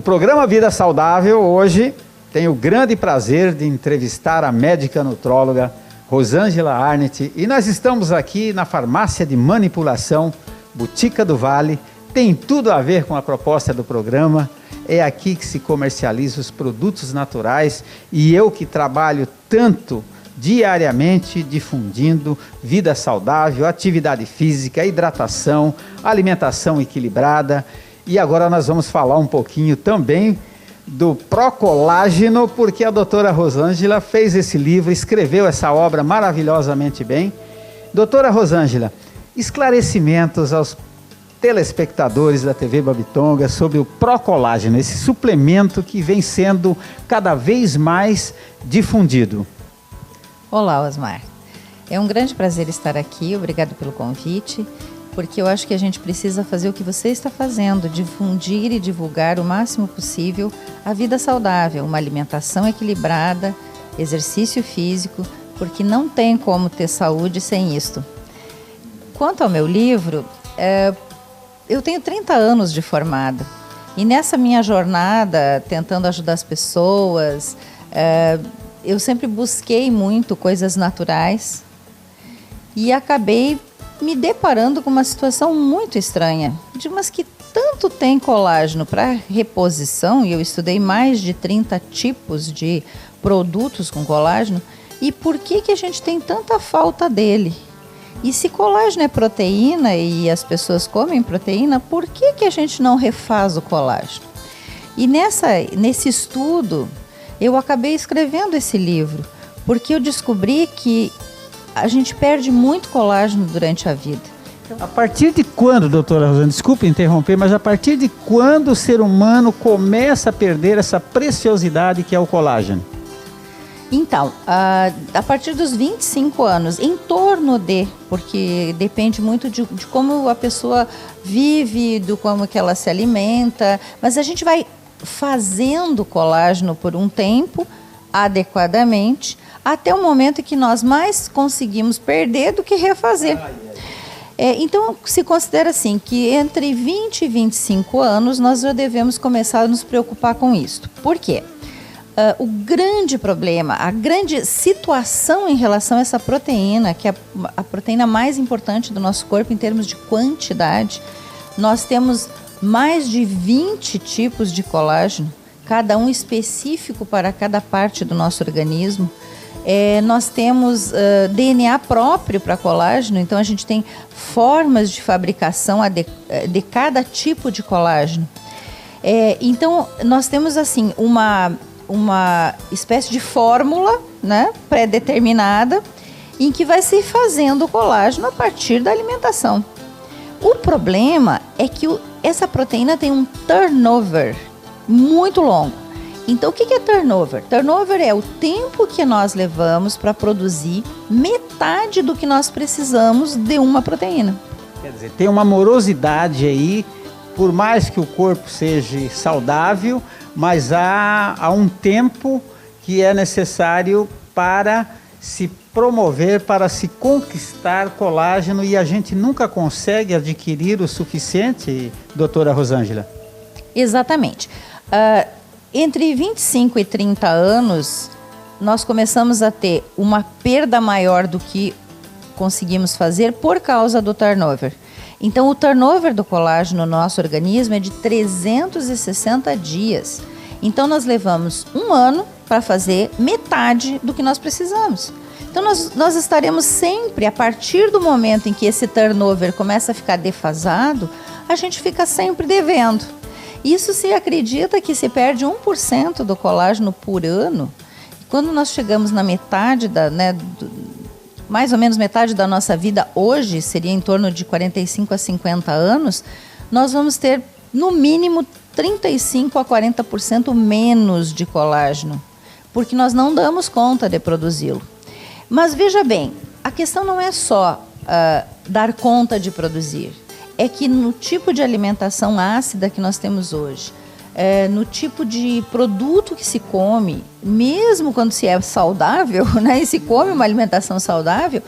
programa Vida Saudável hoje tem o grande prazer de entrevistar a médica nutróloga Rosângela Arnett, e nós estamos aqui na farmácia de manipulação Botica do Vale. Tem tudo a ver com a proposta do programa. É aqui que se comercializa os produtos naturais, e eu que trabalho tanto diariamente difundindo vida saudável, atividade física, hidratação, alimentação equilibrada. E agora nós vamos falar um pouquinho também do Procolágeno, porque a doutora Rosângela fez esse livro, escreveu essa obra maravilhosamente bem. Doutora Rosângela, esclarecimentos aos telespectadores da TV Babitonga sobre o Procolágeno, esse suplemento que vem sendo cada vez mais difundido. Olá, Osmar. É um grande prazer estar aqui, obrigado pelo convite, porque eu acho que a gente precisa fazer o que você está fazendo, difundir e divulgar o máximo possível a vida saudável, uma alimentação equilibrada, exercício físico, porque não tem como ter saúde sem isto. Quanto ao meu livro, eu tenho 30 anos de formada, e nessa minha jornada, tentando ajudar as pessoas, eu sempre busquei muito coisas naturais e acabei me deparando com uma situação muito estranha, de umas que tanto tem colágeno para reposição, e eu estudei mais de 30 tipos de produtos com colágeno, e por que a gente tem tanta falta dele? E se colágeno é proteína e as pessoas comem proteína, por que a gente não refaz o colágeno? E nesse estudo, eu acabei escrevendo esse livro, porque eu descobri que a gente perde muito colágeno durante a vida. A partir de quando, doutora Rosângela, desculpe interromper, mas a partir de quando o ser humano começa a perder essa preciosidade que é o colágeno? Então, a partir dos 25 anos, em torno de, porque depende muito de como a pessoa vive, de como que ela se alimenta, mas a gente vai fazendo colágeno por um tempo, adequadamente, até o momento em que nós mais conseguimos perder do que refazer. Então, se considera assim, que entre 20 e 25 anos nós já devemos começar a nos preocupar com isso. Por quê? O grande problema, a grande situação em relação a essa proteína, que é a proteína mais importante do nosso corpo em termos de quantidade, nós temos mais de 20 tipos de colágeno, cada um específico para cada parte do nosso organismo. Nós temos DNA próprio para colágeno, então a gente tem formas de fabricação de cada tipo de colágeno. Então nós temos assim uma espécie de fórmula, né, pré-determinada, em que vai se fazendo o colágeno a partir da alimentação. O problema é que essa proteína tem um turnover muito longo. Então, o que é turnover? Turnover é o tempo que nós levamos para produzir metade do que nós precisamos de uma proteína. Quer dizer, tem uma morosidade aí, por mais que o corpo seja saudável, mas há um tempo que é necessário para se promover, para se conquistar colágeno, e a gente nunca consegue adquirir o suficiente, doutora Rosângela? Exatamente. Entre 25 e 30 anos, nós começamos a ter uma perda maior do que conseguimos fazer por causa do turnover. Então, o turnover do colágeno no nosso organismo é de 360 dias. Então, nós levamos um ano para fazer metade do que nós precisamos. Então, nós estaremos sempre, a partir do momento em que esse turnover começa a ficar defasado, a gente fica sempre devendo. Isso se acredita que se perde 1% do colágeno por ano. Quando nós chegamos na metade, mais ou menos metade da nossa vida hoje, seria em torno de 45 a 50 anos, nós vamos ter no mínimo 35 a 40% menos de colágeno, porque nós não damos conta de produzi-lo. Mas veja bem, a questão não é só dar conta de produzir. É que no tipo de alimentação ácida que nós temos hoje, no tipo de produto que se come, mesmo quando se é saudável, né, e se come uma alimentação saudável,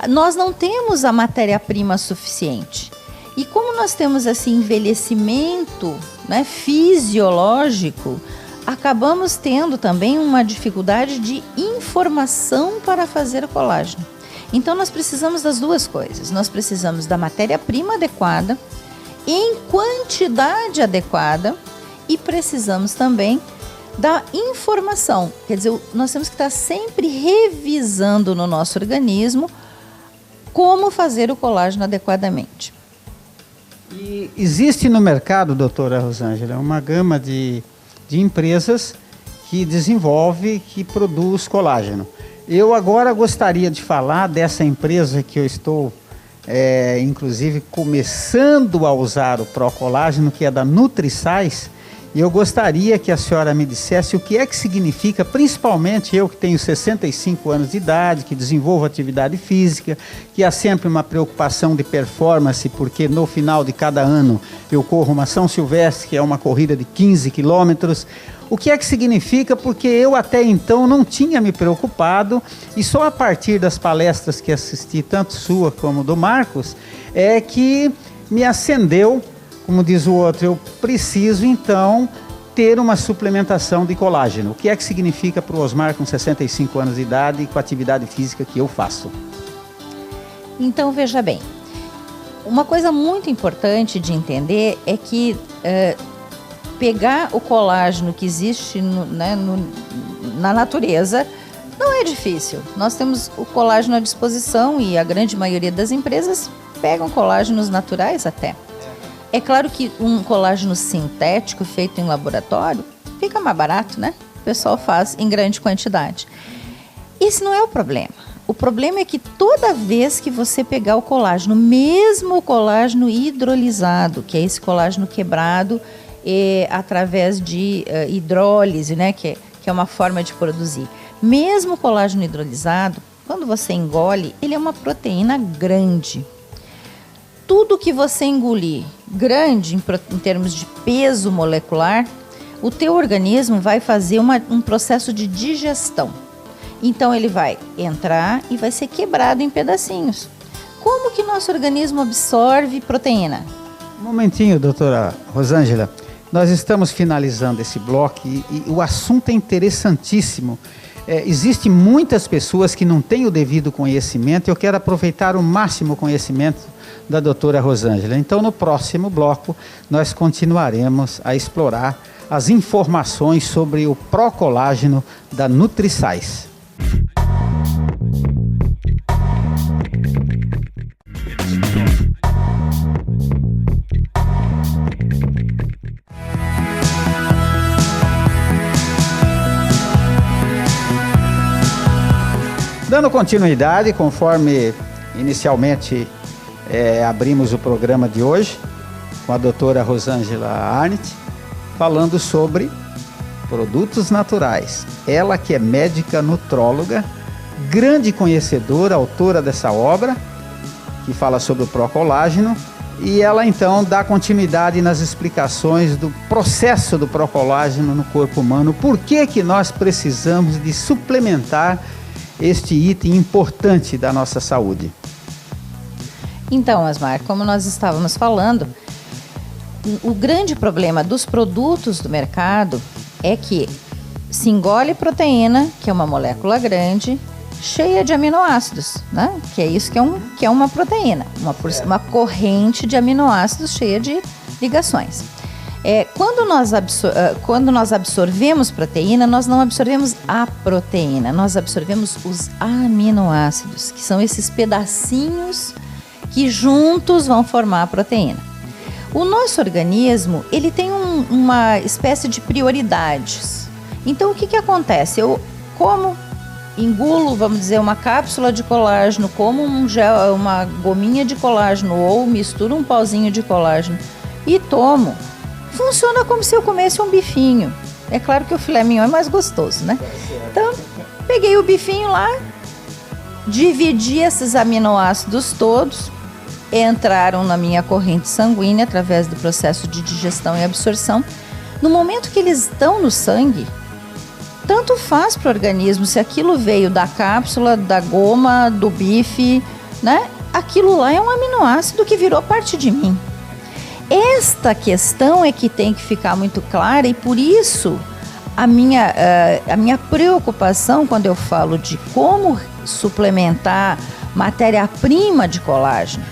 nós não temos a matéria-prima suficiente. E como nós temos esse envelhecimento, né, fisiológico, acabamos tendo também uma dificuldade de informação para fazer o colágeno. Então nós precisamos das duas coisas. Nós precisamos da matéria-prima adequada, em quantidade adequada, e precisamos também da informação. Quer dizer, nós temos que estar sempre revisando no nosso organismo como fazer o colágeno adequadamente. E existe no mercado, doutora Rosângela, uma gama de empresas que desenvolve, que produz colágeno. Eu agora gostaria de falar dessa empresa que eu estou, inclusive, começando a usar o Procolágeno, que é da Nutrisais. E eu gostaria que a senhora me dissesse o que é que significa, principalmente eu que tenho 65 anos de idade, que desenvolvo atividade física, que há sempre uma preocupação de performance, porque no final de cada ano eu corro uma São Silvestre, que é uma corrida de 15 quilômetros. O que é que significa? Porque eu até então não tinha me preocupado, e só a partir das palestras que assisti, tanto sua como do Marcos, é que me acendeu. Como diz o outro, eu preciso então ter uma suplementação de colágeno. O que é que significa para o Osmar com 65 anos de idade e com a atividade física que eu faço? Então veja bem, uma coisa muito importante de entender é que pegar o colágeno que existe na natureza não é difícil. Nós temos o colágeno à disposição e a grande maioria das empresas pegam colágenos naturais até. É claro que um colágeno sintético feito em laboratório fica mais barato, né? O pessoal faz em grande quantidade. Esse não é o problema. O problema é que toda vez que você pegar o colágeno, mesmo o colágeno hidrolisado, que é esse colágeno quebrado através de hidrólise, né? Que é uma forma de produzir. Mesmo o colágeno hidrolisado, quando você engole, ele é uma proteína grande. Tudo que você engolir grande em termos de peso molecular, o teu organismo vai fazer um processo de digestão. Então ele vai entrar e vai ser quebrado em pedacinhos. Como que nosso organismo absorve proteína? Um momentinho, doutora Rosângela. Nós estamos finalizando esse bloco e o assunto é interessantíssimo. Existem muitas pessoas que não têm o devido conhecimento. Eu quero aproveitar o máximo conhecimento da doutora Rosângela. Então, no próximo bloco, nós continuaremos a explorar as informações sobre o Procolágeno da Nutrisais. Dando continuidade, conforme inicialmente abrimos o programa de hoje, com a doutora Rosângela Arndt, falando sobre produtos naturais. Ela que é médica nutróloga, grande conhecedora, autora dessa obra, que fala sobre o Procolágeno, e ela então dá continuidade nas explicações do processo do Procolágeno no corpo humano. Por que nós precisamos de suplementar este item importante da nossa saúde? Então, Osmar, como nós estávamos falando, o grande problema dos produtos do mercado é que se engole proteína, que é uma molécula grande, cheia de aminoácidos, né? Que é isso que é uma proteína, uma corrente de aminoácidos cheia de ligações. Quando nós absorvemos proteína, nós não absorvemos a proteína, nós absorvemos os aminoácidos, que são esses pedacinhos que juntos vão formar a proteína. O nosso organismo, ele tem uma espécie de prioridades. Então, o que acontece? Eu engulo, vamos dizer, uma cápsula de colágeno, como uma gominha de colágeno, ou misturo um pauzinho de colágeno e tomo. Funciona como se eu comesse um bifinho. É claro que o filé mignon é mais gostoso, né? Então, peguei o bifinho lá, dividi esses aminoácidos todos, entraram na minha corrente sanguínea através do processo de digestão e absorção. No momento que eles estão no sangue, tanto faz para o organismo se aquilo veio da cápsula, da goma, do bife, né? aquilo lá é um aminoácido que virou parte de mim. Esta questão é que tem que ficar muito clara e por isso a minha preocupação quando eu falo de como suplementar matéria-prima de colágeno.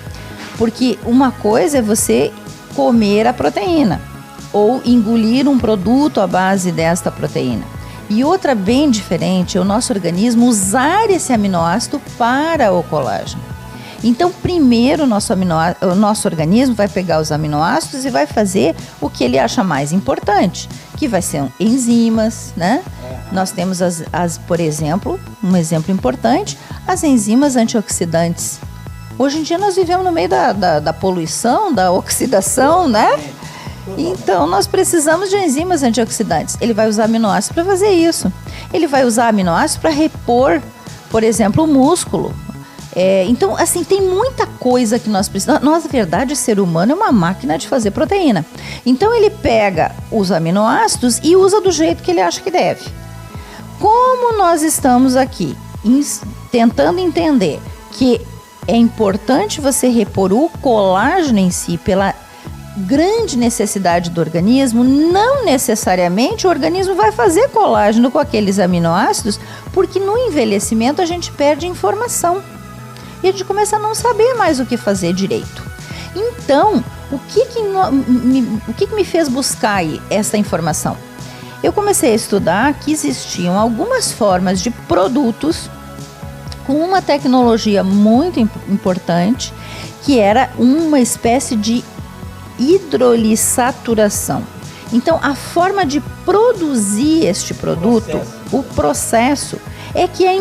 Porque uma coisa é você comer a proteína ou engolir um produto à base desta proteína. E outra bem diferente é o nosso organismo usar esse aminoácido para o colágeno. Então, primeiro, o nosso organismo vai pegar os aminoácidos e vai fazer o que ele acha mais importante, que vai ser enzimas, né? Nós temos, por exemplo, um exemplo importante, as enzimas antioxidantes. Hoje em dia nós vivemos no meio da poluição, da oxidação, né? Então, nós precisamos de enzimas antioxidantes. Ele vai usar aminoácidos para fazer isso. Ele vai usar aminoácidos para repor, por exemplo, o músculo. Então, assim, tem muita coisa que nós precisamos. Na verdade, o ser humano é uma máquina de fazer proteína. Então, ele pega os aminoácidos e usa do jeito que ele acha que deve. Como nós estamos aqui tentando entender que é importante você repor o colágeno em si pela grande necessidade do organismo, não necessariamente o organismo vai fazer colágeno com aqueles aminoácidos, porque no envelhecimento a gente perde informação. E a gente começa a não saber mais o que fazer direito. Então, o que me fez buscar aí essa informação? Eu comecei a estudar que existiam algumas formas de produtos com uma tecnologia muito importante, que era uma espécie de hidrolissaturação. Então, a forma de produzir este produto, o processo, é que é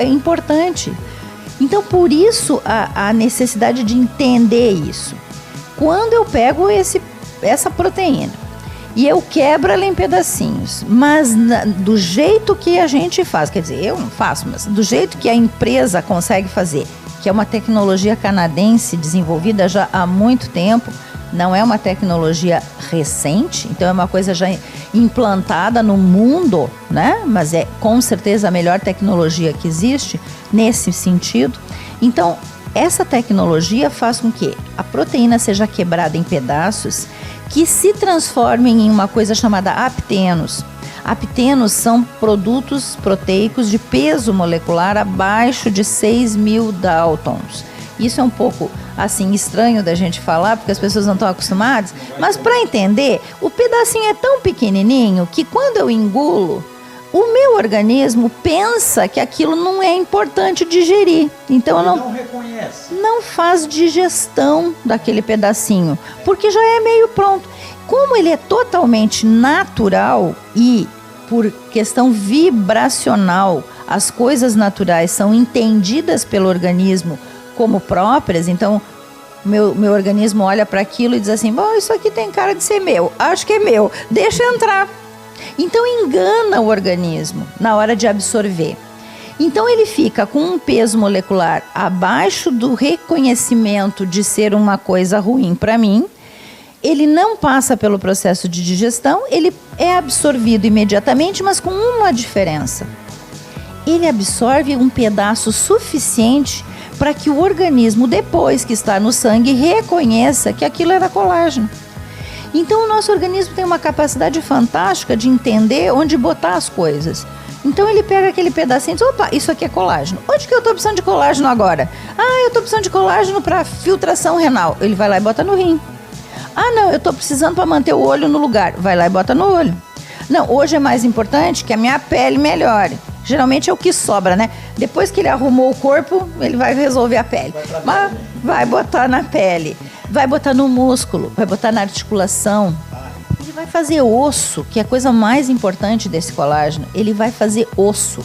importante. Então, por isso, a necessidade de entender isso. Quando eu pego essa proteína e eu quebro ela em pedacinhos, mas do jeito que a gente faz, quer dizer, eu não faço, mas do jeito que a empresa consegue fazer, que é uma tecnologia canadense desenvolvida já há muito tempo, não é uma tecnologia recente, então é uma coisa já implantada no mundo, né? Mas é com certeza a melhor tecnologia que existe nesse sentido. Então, essa tecnologia faz com que a proteína seja quebrada em pedaços que se transformem em uma coisa chamada aptenos. Aptenos são produtos proteicos de peso molecular abaixo de 6.000 Daltons. Isso é um pouco assim estranho da gente falar, porque as pessoas não estão acostumadas, mas para entender, o pedacinho é tão pequenininho que quando eu engulo, o meu organismo pensa que aquilo não é importante digerir. Então não reconhece. Não faz digestão daquele pedacinho, porque já é meio pronto. Como ele é totalmente natural e por questão vibracional, as coisas naturais são entendidas pelo organismo como próprias, então meu organismo olha para aquilo e diz assim, bom, isso aqui tem cara de ser meu, acho que é meu, deixa entrar. Então engana o organismo na hora de absorver. Então ele fica com um peso molecular abaixo do reconhecimento de ser uma coisa ruim para mim, ele não passa pelo processo de digestão, ele é absorvido imediatamente, mas com uma diferença. Ele absorve um pedaço suficiente para que o organismo, depois que está no sangue, reconheça que aquilo era colágeno. Então, o nosso organismo tem uma capacidade fantástica de entender onde botar as coisas. Então, ele pega aquele pedacinho e diz, opa, isso aqui é colágeno. Onde que eu estou precisando de colágeno agora? Ah, eu estou precisando de colágeno para filtração renal. Ele vai lá e bota no rim. Ah, não, eu estou precisando para manter o olho no lugar. Vai lá e bota no olho. Não, hoje é mais importante que a minha pele melhore. Geralmente é o que sobra, né? Depois que ele arrumou o corpo, ele vai resolver a pele. Mas vai botar na pele, vai botar no músculo, vai botar na articulação. Ele vai fazer osso, que é a coisa mais importante desse colágeno. Ele vai fazer osso.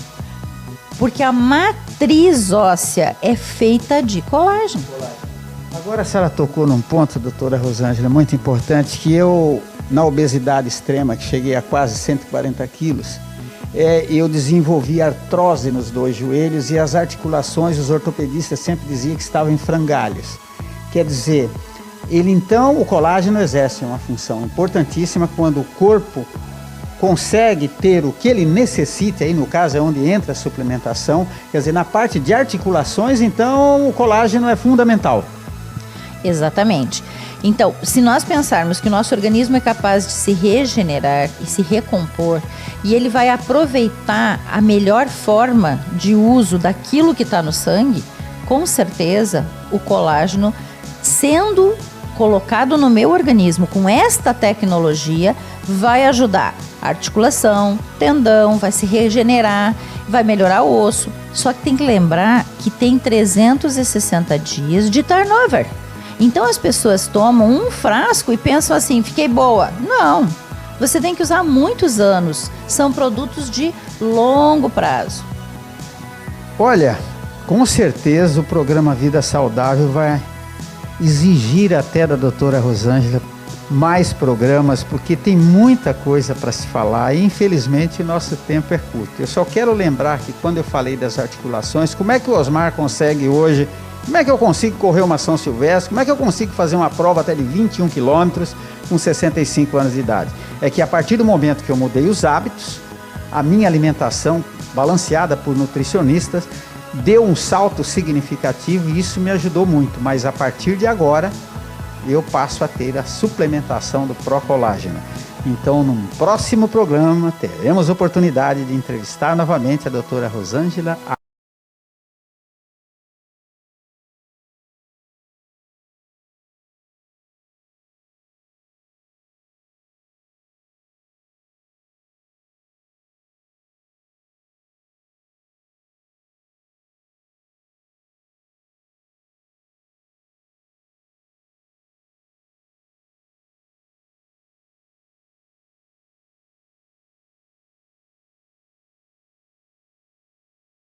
Porque a matriz óssea é feita de colágeno. Agora a senhora tocou num ponto, doutora Rosângela, muito importante, que eu, na obesidade extrema, que cheguei a quase 140 quilos, eu desenvolvi artrose nos dois joelhos e as articulações, os ortopedistas sempre diziam que estavam em frangalhos. Quer dizer, o colágeno exerce uma função importantíssima quando o corpo consegue ter o que ele necessita, aí no caso é onde entra a suplementação, quer dizer, na parte de articulações, então o colágeno é fundamental. Exatamente. Então, se nós pensarmos que o nosso organismo é capaz de se regenerar e se recompor, e ele vai aproveitar a melhor forma de uso daquilo que está no sangue, com certeza o colágeno, sendo colocado no meu organismo com esta tecnologia, vai ajudar a articulação, tendão, vai se regenerar, vai melhorar o osso. Só que tem que lembrar que tem 360 dias de turnover. Então as pessoas tomam um frasco e pensam assim, fiquei boa. Não, você tem que usar muitos anos. São produtos de longo prazo. Olha, com certeza o programa Vida Saudável vai exigir até da doutora Rosângela mais programas, porque tem muita coisa para se falar e infelizmente o nosso tempo é curto. Eu só quero lembrar que quando eu falei das articulações, como é que o Osmar consegue hoje, como é que eu consigo correr uma São Silvestre, como é que eu consigo fazer uma prova até de 21 quilômetros com 65 anos de idade? É que a partir do momento que eu mudei os hábitos, a minha alimentação balanceada por nutricionistas deu um salto significativo e isso me ajudou muito, mas a partir de agora eu passo a ter a suplementação do Procolágeno. Então, num próximo programa, teremos oportunidade de entrevistar novamente a doutora Rosângela